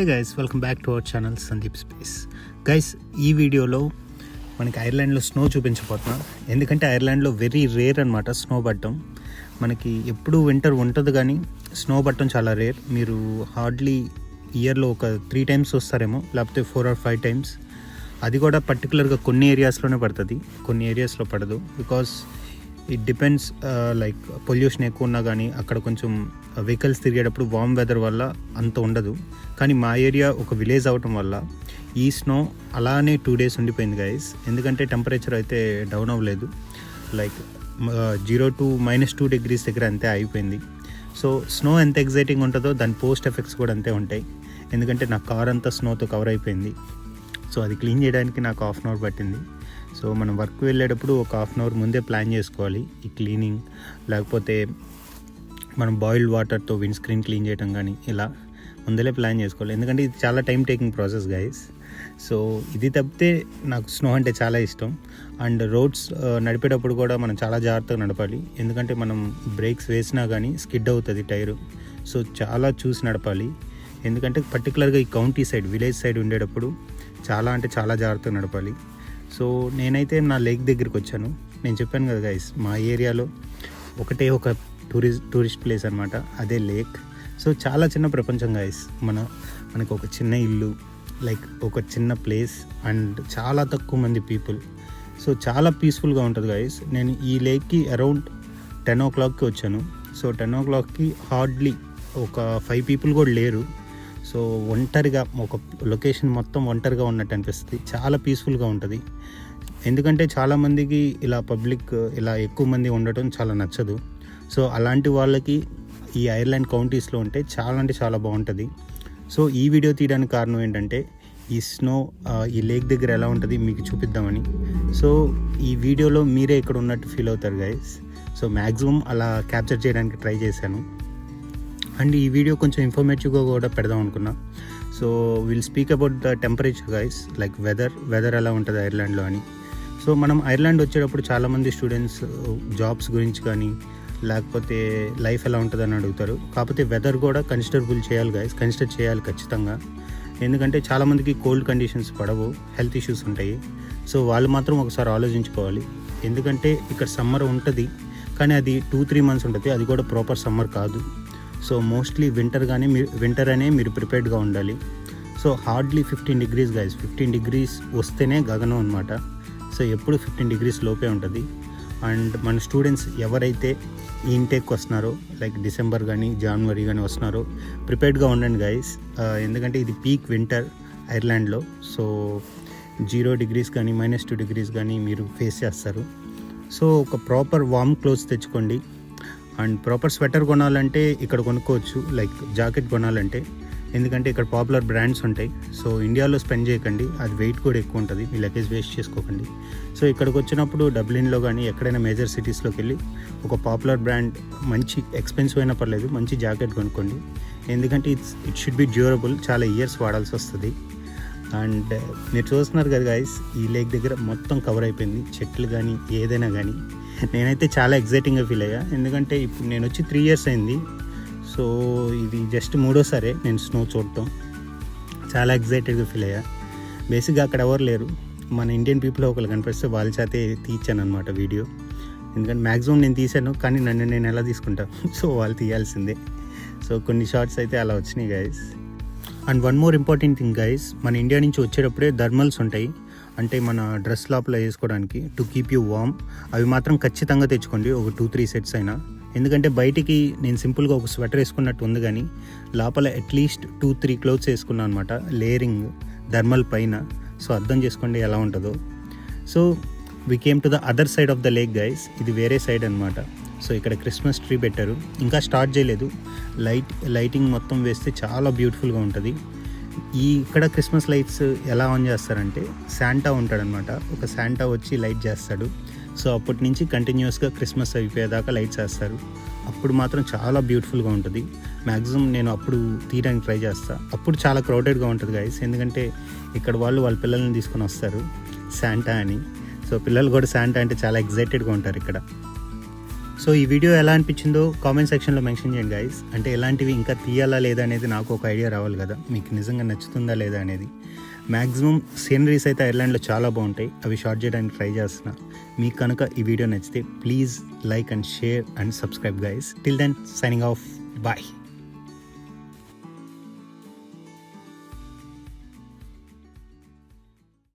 Hey guys, welcome back to our channel Sandeep space. Guys, ఈ వీడియోలో మనకి ఐర్లాండ్లో స్నో చూపించబోతున్నా. ఎందుకంటే ఐర్లాండ్లో వెరీ రేర్ అనమాట స్నో పడటం. మనకి ఎప్పుడూ వింటర్ ఉంటుంది కానీ స్నో పడటం చాలా రేర్. మీరు హార్డ్లీ ఇయర్లో ఒక 3 times వస్తారేమో, లేకపోతే 4 or 5 times. అది కూడా పర్టికులర్గా కొన్ని ఏరియాస్లోనే పడుతుంది, కొన్ని ఏరియాస్లో పడదు. Because it depends, like pollution ఎక్కువ ఉన్నా కానీ అక్కడ కొంచెం వెహికల్స్ తిరిగేటప్పుడు వామ్ వెదర్ వల్ల అంత ఉండదు. కానీ మా ఏరియా ఒక విలేజ్ అవటం వల్ల ఈ స్నో అలానే 2 days ఉండిపోయింది గైస్. ఎందుకంటే టెంపరేచర్ అయితే డౌన్ అవ్వలేదు, లైక్ 0 to -2 degrees దగ్గర అంతే అయిపోయింది. సో స్నో ఎంత ఎగ్జైటింగ్ ఉంటుందో దాని పోస్ట్ ఎఫెక్ట్స్ కూడా అంతే ఉంటాయి. ఎందుకంటే నా కార్ అంతా స్నోతో కవర్ అయిపోయింది. సో అది క్లీన్ చేయడానికి నాకు 1/2 hour పట్టింది. సో మనం వర్క్ వెళ్ళేటప్పుడు ఒక 1/2 hour ముందే ప్లాన్ చేసుకోవాలి ఈ క్లీనింగ్, లేకపోతే మనం బాయిల్డ్ వాటర్తో విండ్ స్క్రీన్ క్లీన్ చేయడం కానీ ఇలా ముందలే ప్లాన్ చేసుకోవాలి. ఎందుకంటే ఇది చాలా time taking process guys. So ఇది తప్పితే నాకు స్నో అంటే చాలా ఇష్టం. అండ్ రోడ్స్ నడిపేటప్పుడు కూడా మనం చాలా జాగ్రత్తగా నడపాలి. ఎందుకంటే మనం బ్రేక్స్ వేసినా కానీ స్కిడ్ అవుతుంది టైరు. సో చాలా చూసి నడపాలి. ఎందుకంటే పర్టికులర్గా ఈ కౌంటీ సైడ్, విలేజ్ సైడ్ ఉండేటప్పుడు చాలా అంటే చాలా జాగ్రత్తగా నడపాలి. సో నేనైతే నా లేక్ దగ్గరికి వచ్చాను. నేను చెప్పాను కదా గైస్, మా ఏరియాలో ఒకటే ఒక టూరిస్ట్ ప్లేస్ అనమాట, అదే లేక్. సో చాలా చిన్న ప్రపంచం గైస్. మనకు ఒక చిన్న ఇల్లు, లైక్ ఒక చిన్న ప్లేస్, అండ్ చాలా తక్కువ మంది పీపుల్. సో చాలా పీస్ఫుల్గా ఉంటుంది గైస్. నేను ఈ లేక్కి అరౌండ్ 10 o'clockకి వచ్చాను. సో 10 o'clockకి హార్డ్లీ ఒక 5 people కూడా లేరు. సో ఒంటరిగా ఒక లొకేషన్ మొత్తం ఒంటరిగా ఉన్నట్టు అనిపిస్తుంది. చాలా పీస్ఫుల్గా ఉంటుంది. ఎందుకంటే చాలామందికి ఇలా పబ్లిక్, ఇలా ఎక్కువ మంది ఉండటం చాలా నచ్చదు. సో అలాంటి వాళ్ళకి ఈ ఐర్లాండ్ కౌంటీస్లో ఉంటే చాలా అంటే చాలా బాగుంటుంది. సో ఈ వీడియో తీయడానికి కారణం ఏంటంటే ఈ స్నో ఈ లేక్ దగ్గర ఎలా ఉంటుంది మీకు చూపిద్దామని. సో ఈ వీడియోలో మీరే ఇక్కడ ఉన్నట్టు ఫీల్ అవుతారు గైస్. సో మ్యాక్సిమం అలా క్యాప్చర్ చేయడానికి ట్రై చేశాను. అండ్ ఈ వీడియో కొంచెం ఇన్ఫర్మేటివ్గా కూడా పెడదాం అనుకున్నా. So will speak about the temperature guys, like weather ఎలా ఉంటుంది ఐర్లాండ్లో అని. సో మనం ఐర్లాండ్ వచ్చేటప్పుడు చాలామంది స్టూడెంట్స్ జాబ్స్ గురించి కానీ లేకపోతే లైఫ్ ఎలా ఉంటుందని అడుగుతారు. కాకపోతే వెదర్ కూడా కన్సిడర్ చేయాలి ఖచ్చితంగా. ఎందుకంటే చాలామందికి కోల్డ్ కండిషన్స్ పడవు, హెల్త్ ఇష్యూస్ ఉంటాయి. సో వాళ్ళు మాత్రం ఒకసారి ఆలోచించుకోవాలి. ఎందుకంటే ఇక్కడ సమ్మర్ ఉంటుంది కానీ అది 2-3 months ఉంటుంది, అది కూడా ప్రాపర్ సమ్మర్ కాదు. సో మోస్ట్లీ వింటర్ అనే మీరు ప్రిపేర్డ్గా ఉండాలి. So hardly 15 degrees guys. 15 degrees వస్తేనే గగనం అనమాట. సో ఎప్పుడు 15 degrees లోపే ఉంటుంది. అండ్ మన స్టూడెంట్స్ ఎవరైతే ఈ ఇంటేక్ వస్తున్నారో, లైక్ డిసెంబర్ కానీ జనవరి కానీ వస్తున్నారో, ప్రిపేర్డ్గా ఉండండి గైస్. ఎందుకంటే ఇది పీక్ వింటర్ ఐర్లాండ్లో. సో 0 degrees కానీ -2 degrees కానీ మీరు ఫేస్ చేస్తారు. సో ఒక ప్రాపర్ వార్మ్ క్లోత్స్ తెచ్చుకోండి. అండ్ ప్రాపర్ స్వెటర్ కొనాలంటే ఇక్కడ కొనుక్కోవచ్చు, లైక్ జాకెట్ కొనాలంటే. ఎందుకంటే ఇక్కడ పాపులర్ బ్రాండ్స్ ఉంటాయి. సో ఇండియాలో స్పెండ్ చేయకండి, అది వెయిట్ కూడా ఎక్కువ ఉంటుంది. మీ లగేజ్ వేస్ట్ చేసుకోకండి. సో ఇక్కడికి వచ్చినప్పుడు డబ్లిన్లో కానీ ఎక్కడైనా మేజర్ సిటీస్లోకి వెళ్ళి ఒక పాపులర్ బ్రాండ్, మంచి ఎక్స్పెన్సివ్ అయినా పర్లేదు, మంచి జాకెట్ కొనుక్కోండి. ఎందుకంటే ఇట్ షుడ్ బి డ్యూరబుల్, చాలా ఇయర్స్ వాడాల్సి వస్తుంది. అండ్ మీరు చూస్తున్నారు కదా గైస్, ఈ లేక్ దగ్గర మొత్తం కవర్ అయిపోయింది, చెట్లు కానీ ఏదైనా కానీ. నేనైతే చాలా ఎగ్జైటింగ్గా ఫీల్ అయ్యా. ఎందుకంటే ఇప్పుడు నేను వచ్చి 3 years అయింది. సో ఇది జస్ట్ 3వ సారి నేను స్నో చూడటం. చాలా ఎగ్జైటెడ్గా ఫీల్ అయ్యా. బేసిక్గా అక్కడ ఎవరు లేరు, మన ఇండియన్ పీపుల్ ఒకళ్ళు కనిపిస్తే వాళ్ళ చేతే తీర్చాను అనమాట వీడియో. ఎందుకంటే మ్యాక్సిమం నేను తీశాను, కానీ నన్ను నేను ఎలా తీసుకుంటాను. సో వాళ్ళు తీయాల్సిందే. సో కొన్ని షార్ట్స్ అయితే అలా వచ్చినాయి guys. And one more important thing guys, మన ఇండియా నుంచి వచ్చేటప్పుడే థర్మల్స్ ఉంటాయి, అంటే మన డ్రెస్ లోపల వేసుకోవడానికి, టు కీప్ యూ వార్మ్. అవి మాత్రం ఖచ్చితంగా తెచ్చుకోండి, ఒక 2-3 sets అయినా. ఎందుకంటే బయటికి నేను సింపుల్గా ఒక స్వెటర్ వేసుకున్నట్టు ఉంది, కానీ లోపల అట్లీస్ట్ 2-3 clothes వేసుకున్నాను అనమాట, లేయరింగ్ థర్మల్ పైన. సో అర్థం చేసుకోండి ఎలా ఉంటుందో. So we came to the other side of the lake guys. ఇది వేరే సైడ్ అనమాట. సో ఇక్కడ క్రిస్మస్ ట్రీ పెట్టారు, ఇంకా స్టార్ట్ చేయలేదు. లైటింగ్ మొత్తం వేస్తే చాలా బ్యూటిఫుల్గా ఉంటుంది. ఇక్కడ క్రిస్మస్ లైట్స్ ఎలా ఆన్ చేస్తారంటే, శాంటా ఉంటాడనమాట, ఒక శాంటా వచ్చి లైట్ చేస్తాడు. సో అప్పటి నుంచి కంటిన్యూస్గా క్రిస్మస్ అయిపోయేదాకా లైట్స్ వేస్తారు. అప్పుడు మాత్రం చాలా బ్యూటిఫుల్గా ఉంటుంది. మ్యాక్సిమం నేను అప్పుడు తీయడానికి ట్రై చేస్తాను. అప్పుడు చాలా క్రౌడెడ్గా ఉంటుంది గైస్. ఎందుకంటే ఇక్కడ వాళ్ళ పిల్లల్ని తీసుకొని వస్తారు శాంటా అని. సో పిల్లలు కూడా శాంటా అంటే చాలా ఎగ్జైటెడ్గా ఉంటారు ఇక్కడ. సో ఈ వీడియో ఎలా అనిపించిందో కామెంట్ సెక్షన్లో మెన్షన్ చేయండి గైస్. అంటే ఎలాంటివి ఇంకా తీయాలా లేదా అనేది నాకు ఒక ఐడియా రావాలి కదా, మీకు నిజంగా నచ్చుతుందా లేదా అనేది. మ్యాక్సిమం సీనరీస్ అయితే ఐర్లాండ్లో చాలా బాగుంటాయి, అవి షార్ట్ చేయడానికి ట్రై చేస్తున్నా. మీకు కనుక ఈ వీడియో నచ్చితే please like and share and subscribe guys. Till then signing off, bye.